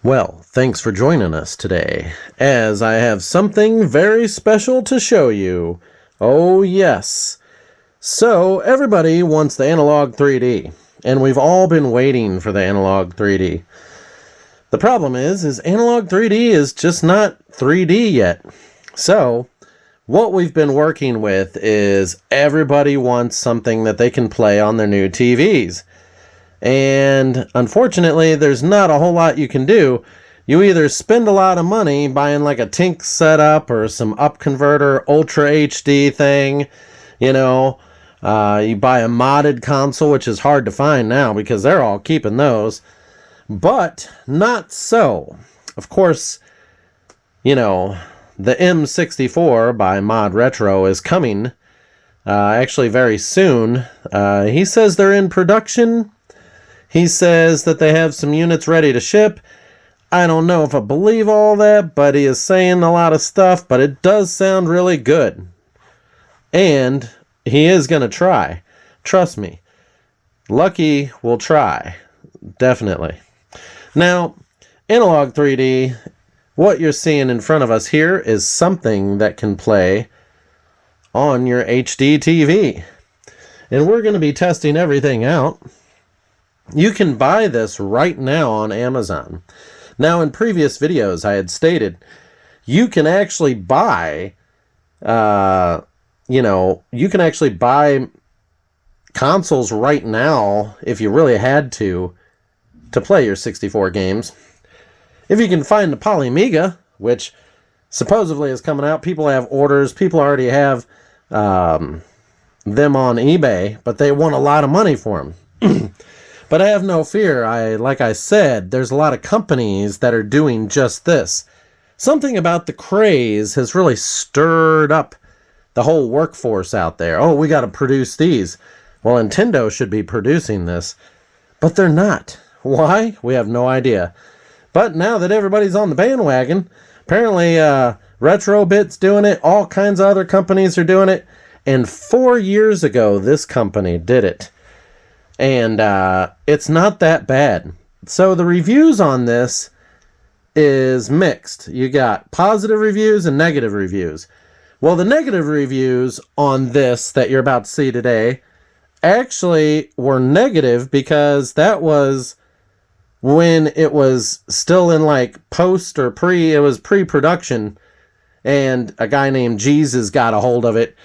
Well, thanks for joining us today, as I have something very special to show you. Oh yes. So, everybody wants the Analogue 3D, and we've all been waiting for the Analogue 3D. The problem is Analogue 3D is just not 3D yet. So, what we've been working with is everybody wants something that they can play on their new TVs. And unfortunately, there's not a whole lot you can do. You either spend a lot of money buying like a Tink setup or some up converter Ultra HD thing, you buy a modded console, which is hard to find now because they're all keeping those. But not so. Of course, the M64 by Mod Retro is coming actually very soon. He says they're in production. He says that they have some units ready to ship. I don't know if I believe all that, but he is saying a lot of stuff, but it does sound really good. And he is going to try. Trust me. Lucky will try. Definitely. Now, Analogue 3D, what you're seeing in front of us here is something that can play on your HD TV. And we're going to be testing everything out. You can buy this right now on Amazon. Now, in previous videos, I had stated you can actually buy, you can actually buy consoles right now if you really had to play your 64 games. If you can find the Polymiga, which supposedly is coming out, people have orders, people already have them on eBay, but they want a lot of money for them. But I have no fear. Like I said, there's a lot of companies that are doing just this. Something about the craze has really stirred up the whole workforce out there. Oh, we got to produce these. Well, Nintendo should be producing this, but they're not. Why? We have no idea. But now that everybody's on the bandwagon, apparently Retrobit's doing it. All kinds of other companies are doing it. And 4 years ago, this company did it. And it's not that bad. So the reviews on this is mixed. You got positive reviews and negative reviews. Well, the negative reviews on this that you're about to see today actually were negative because that was when it was still in like post or it was pre-production, and a guy named Jesus got a hold of it.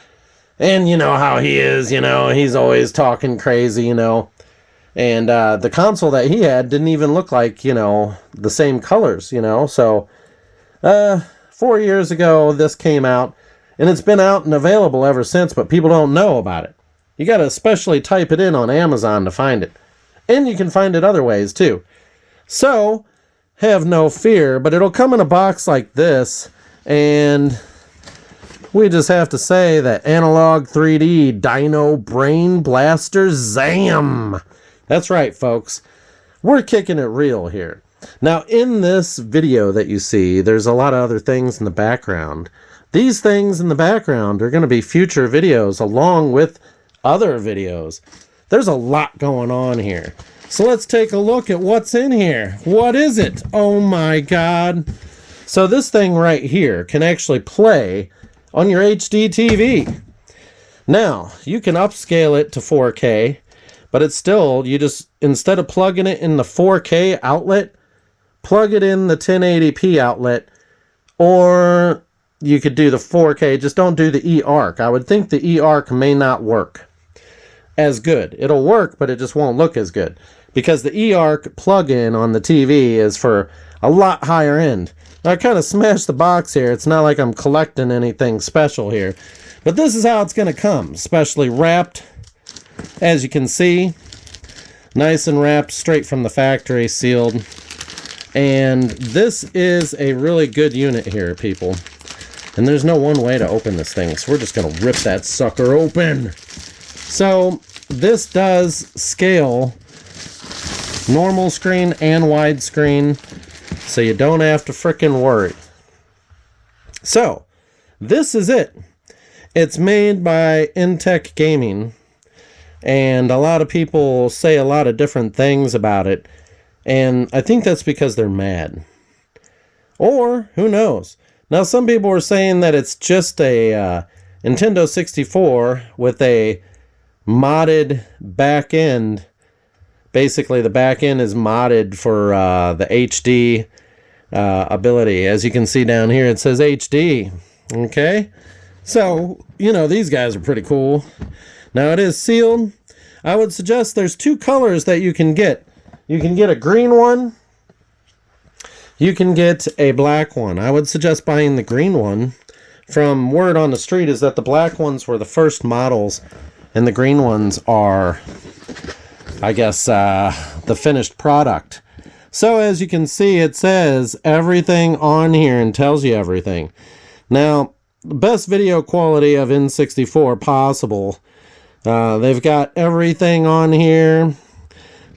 And you know how he is, he's always talking crazy, And the console that he had didn't even look like, the same colors, So 4 years ago, this came out, and it's been out and available ever since, but people don't know about it. You got to especially type it in on Amazon to find it. And you can find it other ways, too. So, have no fear, but it'll come in a box like this, and we just have to say that Analogue 3D Dino Brain Blaster Zam! That's right, folks. We're kicking it real here. Now, in this video that you see, there's a lot of other things in the background. These things in the background are going to be future videos along with other videos. There's a lot going on here. So let's take a look at what's in here. What is it? Oh my God. So this thing right here can actually play on your HD TV. Now, you can upscale it to 4K, but it's still, you just, instead of plugging it in the 4K outlet, plug it in the 1080p outlet, or you could do the 4K, just don't do the eARC. I would think the eARC may not work as good. It'll work, but it just won't look as good, because the eARC plug-in on the TV is for a lot higher end. I kind of smashed the box here. It's not like I'm collecting anything special here. But this is how it's going to come. Specially wrapped, as you can see. Nice and wrapped, straight from the factory, sealed. And this is a really good unit here, people. And there's no one way to open this thing, so we're just going to rip that sucker open. So, this does scale normal screen and widescreen, so you don't have to frickin' worry. So, this is it. It's made by Intech Gaming, and a lot of people say a lot of different things about it, and I think that's because they're mad. Or, who knows? Now, some people were saying that it's just a Nintendo 64 with a modded back end. Basically, the back end is modded for the HD ability. As you can see down here, it says HD. Okay? So, you know, these guys are pretty cool. Now, it is sealed. I would suggest there's two colors that you can get. You can get a green one. You can get a black one. I would suggest buying the green one. From word on the street is that the black ones were the first models, and the green ones are, I guess, the finished product. So as you can see, it says everything on here and tells you everything. Now, the best video quality of N64 possible. They've got everything on here.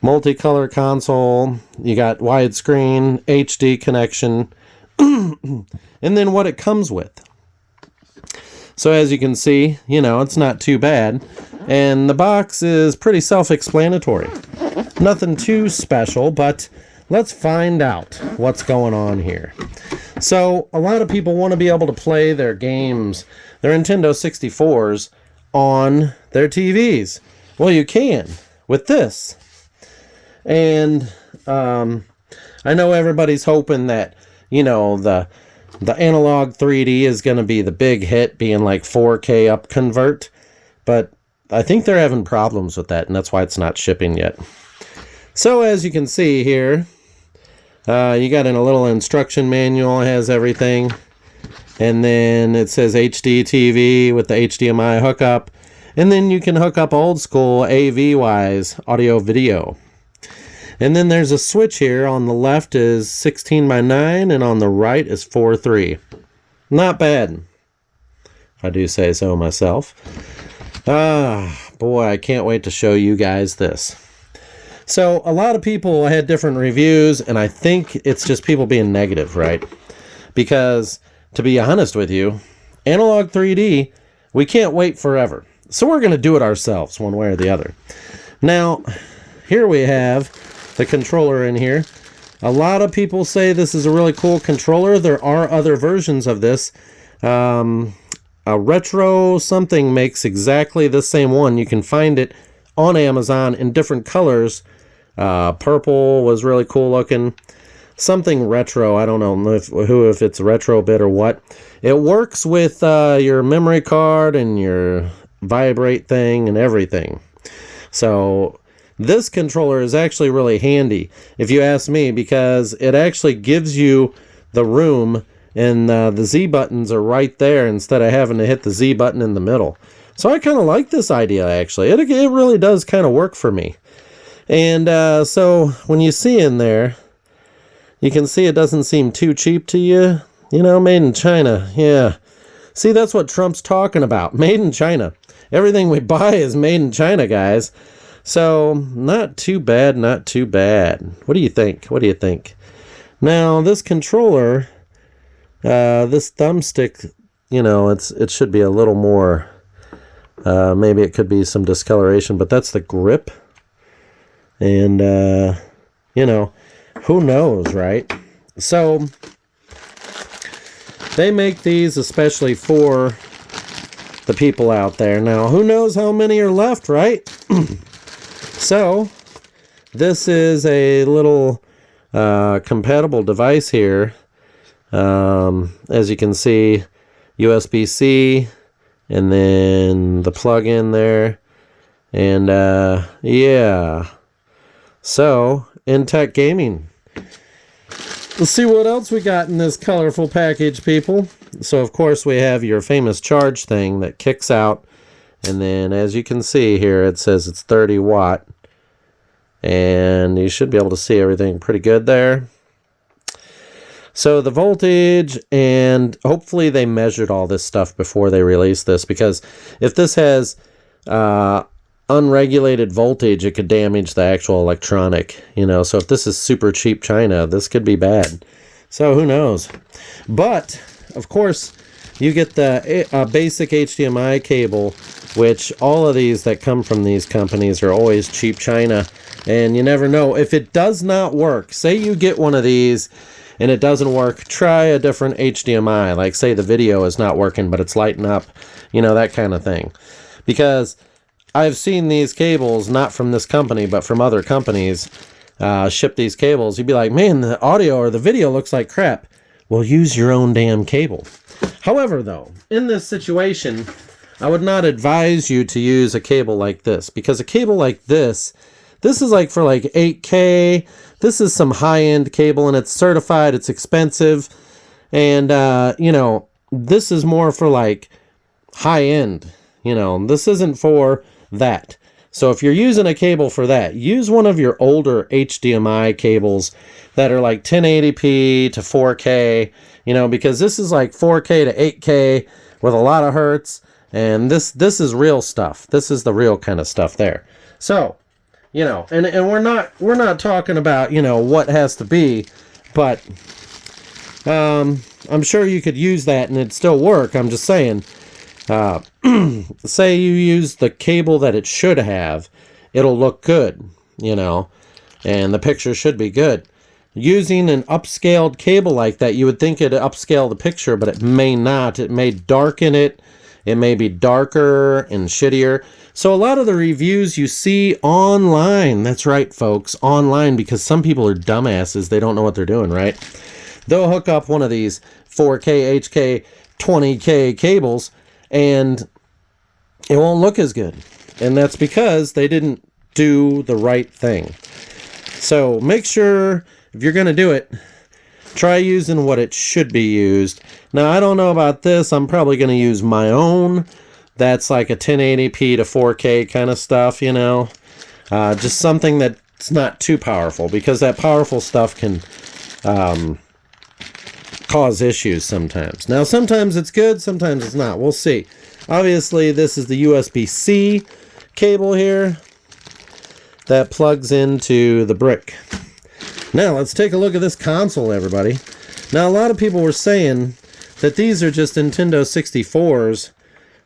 Multicolor console. You got widescreen, HD connection, and then what it comes with. So as you can see, you know, it's not too bad. And the box is pretty self-explanatory. Nothing too special, but let's find out what's going on here. So a lot of people want to be able to play their games, their Nintendo 64s, on their TVs. Well, you can with this. And I know everybody's hoping that, you know, the Analogue 3D is going to be the big hit, being like 4K up convert. But I think they're having problems with that, and that's why it's not shipping yet. So as you can see here, you got in a little instruction manual, it has everything. And then it says HD TV with the HDMI hookup. And then you can hook up old school AV-wise, audio video. And then there's a switch here. On the left is 16:9 and on the right is 4:3. Not bad, if I do say so myself. Boy, I can't wait to show you guys this. So a lot of people had different reviews, and I think it's just people being negative, right? Because, to be honest with you, Analogue 3D, we can't wait forever. So we're going to do it ourselves, one way or the other. Now, here we have the controller in here. A lot of people say this is a really cool controller. There are other versions of this. A retro something makes exactly the same one. You can find it on Amazon in different colors. Purple was really cool looking. Something retro. I don't know if it's retro bit or what. It works with your memory card and your vibrate thing and everything. So this controller is actually really handy, if you ask me, because it actually gives you the room, and the Z buttons are right there instead of having to hit the Z button in the middle. So I kind of like this idea, actually. It really does kind of work for me. And so when you see in there, you can see it doesn't seem too cheap to you. You know, made in China. Yeah. See, that's what Trump's talking about. Made in China. Everything we buy is made in China, guys. So, not too bad, not too bad. What do you think? What do you think? Now, this controller, this thumbstick, you know, it should be a little more, maybe it could be some discoloration, but that's the grip. And, you know, who knows, right? So, they make these especially for the people out there. Now, who knows how many are left, right? So, this is a little compatible device here. As you can see, USB-C, and then the plug-in there. And, yeah. So, Intech Gaming. Let's see what else we got in this colorful package, people. So, of course, we have your famous charge thing that kicks out. And then, as you can see here, it says it's 30 watt. And you should be able to see everything pretty good there. So the voltage, and hopefully they measured all this stuff before they released this, because if this has unregulated voltage, it could damage the actual electronic, you know. So if this is super cheap China, this could be bad. So who knows? But, of course, you get the basic HDMI cable, which all of these that come from these companies are always cheap China. And you never know. If it does not work, say you get one of these and it doesn't work, try a different HDMI. Like say the video is not working, but it's lighting up, you know, that kind of thing. Because I've seen these cables, not from this company, but from other companies, ship these cables. You'd be like, man, the audio or the video looks like crap. Well, use your own damn cable. However, though, in this situation, I would not advise you to use a cable like this, because a cable like this is like for like 8K. This is some high-end cable, and it's certified. It's expensive. And, you know, this is more for like high-end. You know, this isn't for that. So if you're using a cable for that, use one of your older HDMI cables that are like 1080p to 4K, you know, because this is like 4K to 8K with a lot of hertz, and this is real stuff. This is the real kind of stuff there. So, you know, and we're not talking about, you know, what has to be, but I'm sure you could use that and it'd still work. I'm just saying, say you use the cable that it should have, it'll look good, you know, and the picture should be good. Using an upscaled cable like that, you would think it'd upscale the picture, but it may not. It may darken it. It may be darker and shittier. So a lot of the reviews you see online, that's right, folks, online, because some people are dumbasses. They don't know what they're doing, right? They'll hook up one of these 4K, HK, 20K cables, and it won't look as good. And that's because they didn't do the right thing. So make sure, if you're going to do it, try using what it should be used. Now, I don't know about this. I'm probably going to use my own. That's like a 1080p to 4K kind of stuff, you know. Just something that's not too powerful, because that powerful stuff can cause issues sometimes. Now, sometimes it's good, sometimes it's not. We'll see. Obviously, this is the USB-C cable here that plugs into the brick. Now, let's take a look at this console, everybody. Now, a lot of people were saying that these are just Nintendo 64s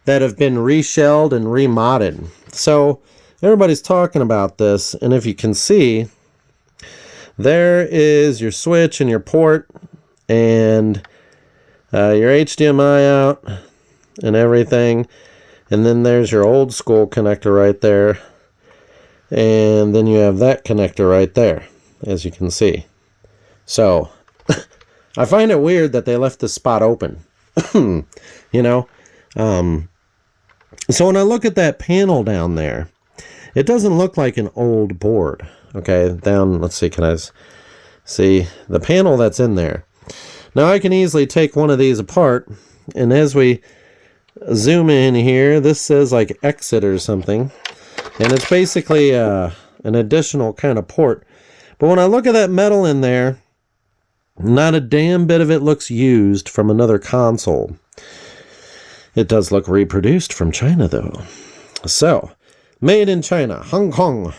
that have been reshelled and remodded. So, everybody's talking about this, and if you can see, there is your switch and your port, and your HDMI out, and everything. And then there's your old school connector right there. And then you have that connector right there, as you can see. So, I find it weird that they left this spot open. You know? So when I look at that panel down there, it doesn't look like an old board. Okay, down, let's see, can I see the panel that's in there? Now I can easily take one of these apart, and as we zoom in here, this says like exit or something, and it's basically an additional kind of port. But when I look at that metal in there, not a damn bit of it looks used from another console. It does look reproduced from China, though. So, made in China, Hong Kong.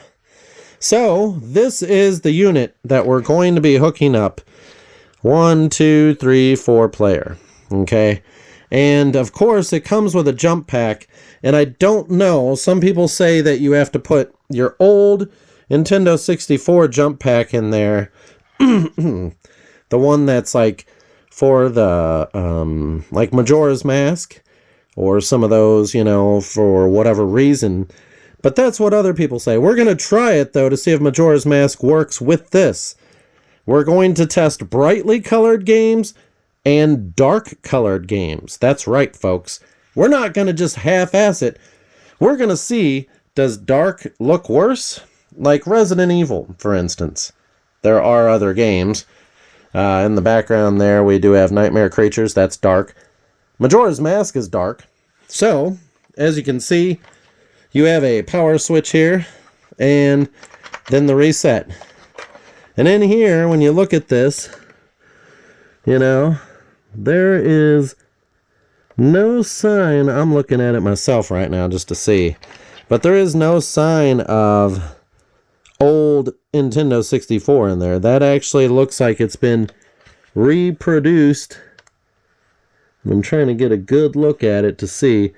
So, this is the unit that we're going to be hooking up. 1, 2, 3, 4 player. Okay? And, of course, it comes with a jump pack. And I don't know, some people say that you have to put your old Nintendo 64 jump pack in there. The one that's like for the, like Majora's Mask. Or some of those, you know, for whatever reason. But that's what other people say. We're going to try it, though, to see if Majora's Mask works with this. We're going to test brightly colored games and dark colored games. That's right, folks. We're not going to just half-ass it. We're going to see, does dark look worse? Like Resident Evil, for instance. There are other games. In the background there, we do have Nightmare Creatures. That's dark. Majora's Mask is dark. So, as you can see, you have a power switch here, and then the reset. And in here, when you look at this, you know, there is no sign. I'm looking at it myself right now just to see. But there is no sign of old Nintendo 64 in there. That actually looks like it's been reproduced. I'm trying to get a good look at it to see.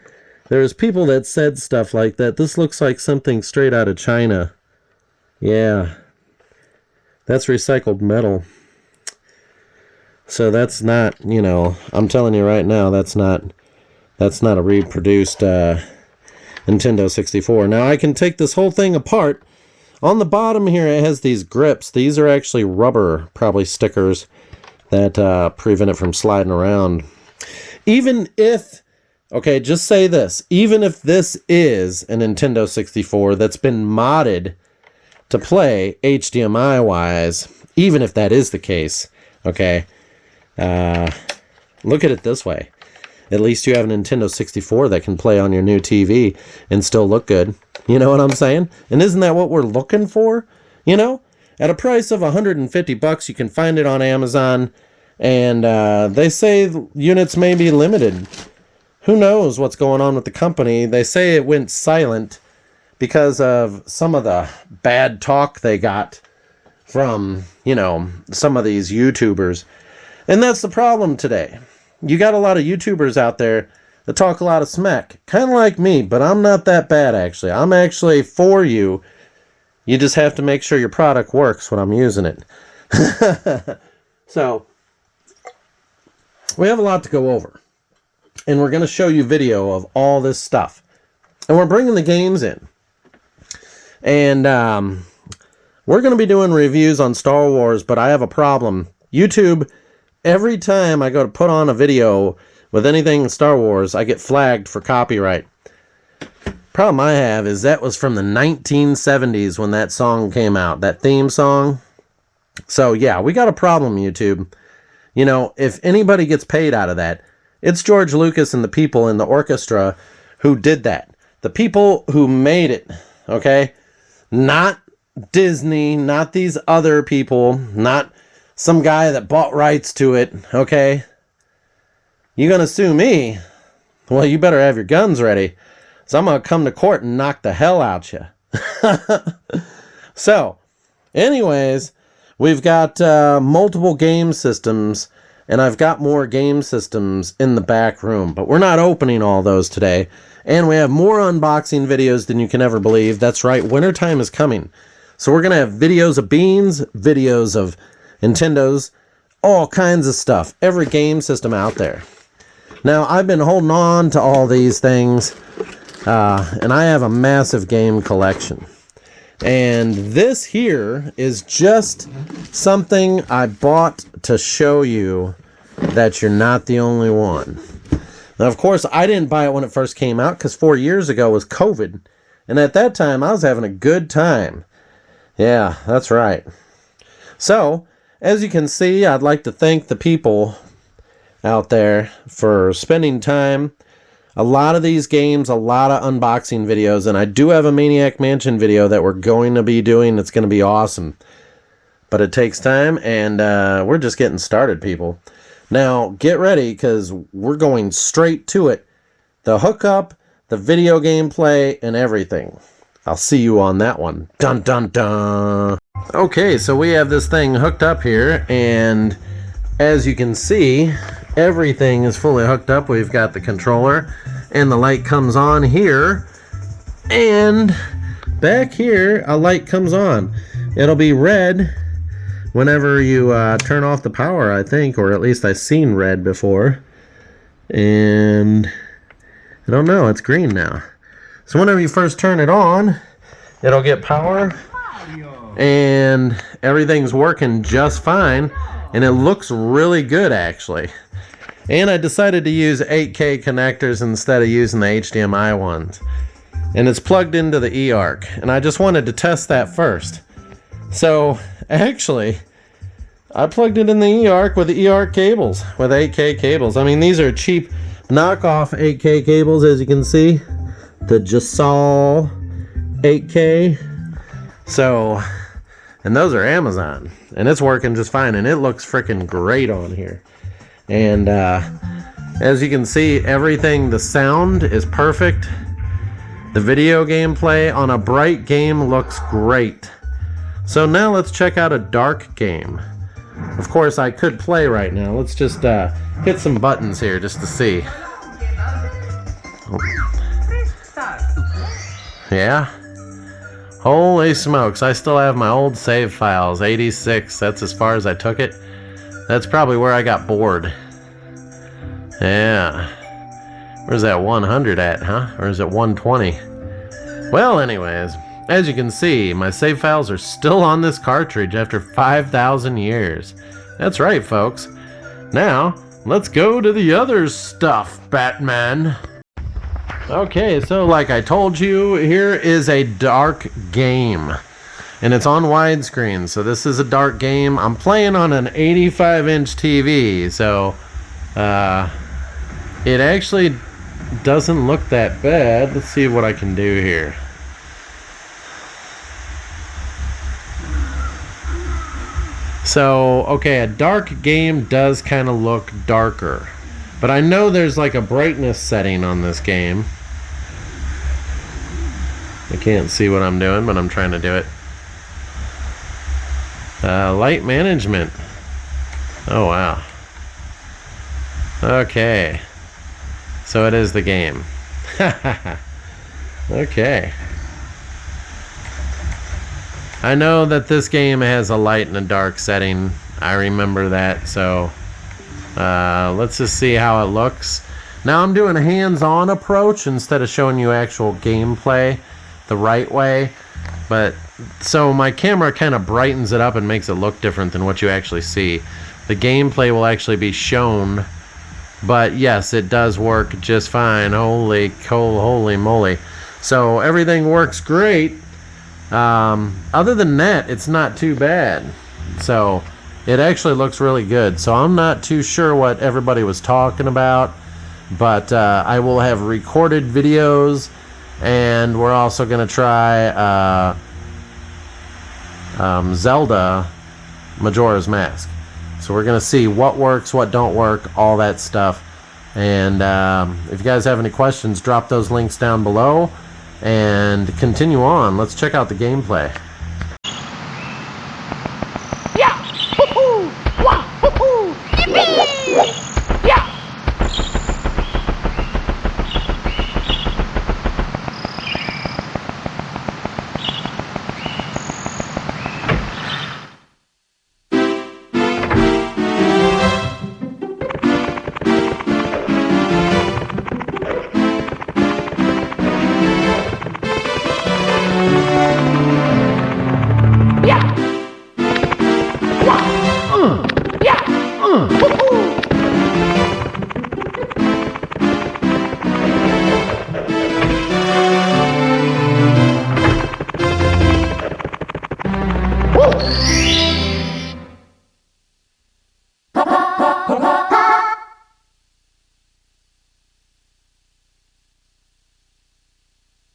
There's people that said stuff like that. This looks like something straight out of China. Yeah. That's recycled metal. So that's not, you know, I'm telling you right now, that's not a reproduced Nintendo 64. Now I can take this whole thing apart. On the bottom here it has these grips. These are actually rubber, probably stickers that prevent it from sliding around. Even if, okay, just say this, even if this is a Nintendo 64 that's been modded to play HDMI wise, even if that is the case, okay, look at it this way. At least you have a Nintendo 64 that can play on your new TV and still look good. You know what I'm saying? And isn't that what we're looking for? You know, at a price of $150, you can find it on Amazon, and they say units may be limited. Who knows what's going on with the company? They say it went silent because of some of the bad talk they got from, you know, some of these YouTubers. And that's the problem today. You got a lot of YouTubers out there that talk a lot of smack. Kind of like me, but I'm not that bad, actually. I'm actually for you. You just have to make sure your product works when I'm using it. So, we have a lot to go over. And we're going to show you video of all this stuff. And we're bringing the games in. And we're going to be doing reviews on Star Wars, but I have a problem. YouTube, every time I go to put on a video with anything Star Wars, I get flagged for copyright. Problem I have is that was from the 1970s when that song came out, that theme song. So yeah, we got a problem, YouTube. You know, if anybody gets paid out of that, it's George Lucas and the people in the orchestra who did that. The people who made it, okay? Not Disney, not these other people, not some guy that bought rights to it, okay? You gonna sue me? Well, you better have your guns ready, so I'm gonna come to court and knock the hell out you. So, anyways, we've got multiple game systems, and I've got more game systems in the back room, but we're not opening all those today. And we have more unboxing videos than you can ever believe. That's right, wintertime is coming. So we're going to have videos of beans, videos of Nintendos, all kinds of stuff. Every game system out there. Now, I've been holding on to all these things, and I have a massive game collection. And this here is just something I bought to show you that you're not the only one. Now, of course, I didn't buy it when it first came out because 4 years ago was COVID. And at that time, I was having a good time. Yeah, that's right. So, as you can see, I'd like to thank the people out there for spending time. A lot of these games, a lot of unboxing videos, and I do have a Maniac Mansion video that we're going to be doing. It's going to be awesome. But it takes time, and we're just getting started, people. Now, get ready, because we're going straight to it. The hookup, the video gameplay, and everything. I'll see you on that one. Dun, dun, dun. Okay, so we have this thing hooked up here, and as you can see, everything is fully hooked up. We've got the controller, and the light comes on here, and back here, a light comes on. It'll be red whenever you turn off the power, I think, or at least I've seen red before. And I don't know, it's green now. So whenever you first turn it on, it'll get power, and everything's working just fine, and it looks really good, actually. And I decided to use 8K connectors instead of using the HDMI ones. And it's plugged into the eARC, and I just wanted to test that first. So, actually, I plugged it in the eARC with the eARC cables, with 8K cables. I mean, these are cheap knockoff 8K cables, as you can see. The Jasol 8K. So, and those are Amazon. And it's working just fine, and it looks freaking great on here. And as you can see, everything, the sound is perfect. The video gameplay on a bright game looks great. So now let's check out a dark game. Of course, I could play right now. Let's just hit some buttons here just to see. Yeah? Holy smokes, I still have my old save files, 86, that's as far as I took it. That's probably where I got bored. Yeah. Where's that 100 at, huh? Or is it 120? Well, anyways, as you can see, my save files are still on this cartridge after 5,000 years. That's right, folks. Now, let's go to the other stuff, Batman. Okay, so like I told you, here is a dark game. And it's on widescreen, so this is a dark game. I'm playing on an 85-inch TV, so it actually doesn't look that bad. Let's see what I can do here. So, okay, a dark game does kind of look darker. But I know there's like a brightness setting on this game. I can't see what I'm doing, but I'm trying to do it. Light management. Oh, wow. Okay. So it is the game. Okay. I know that this game has a light and a dark setting. I remember that, so let's just see how it looks. Now I'm doing a hands-on approach instead of showing you actual gameplay the right way. But so my camera kind of brightens it up and makes it look different than what you actually see. The gameplay will actually be shown, but yes, it does work just fine. Holy moly. So everything works great. Other than that, it's not too bad. So it actually looks really good. So I'm not too sure what everybody was talking about, but I will have recorded videos, and we're also going to try Zelda Majora's Mask. So we're going to see what works, what don't work, all that stuff. And if you guys have any questions, drop those links down below and continue on. Let's check out the gameplay. Yeah! Hoo-hoo! Wah! Hoo-hoo! Yippee! Yeah!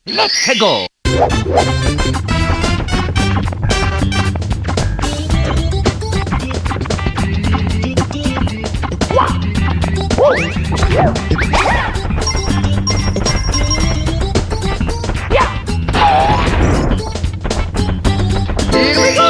Let's go! Here we go!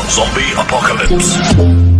Zombie Apocalypse.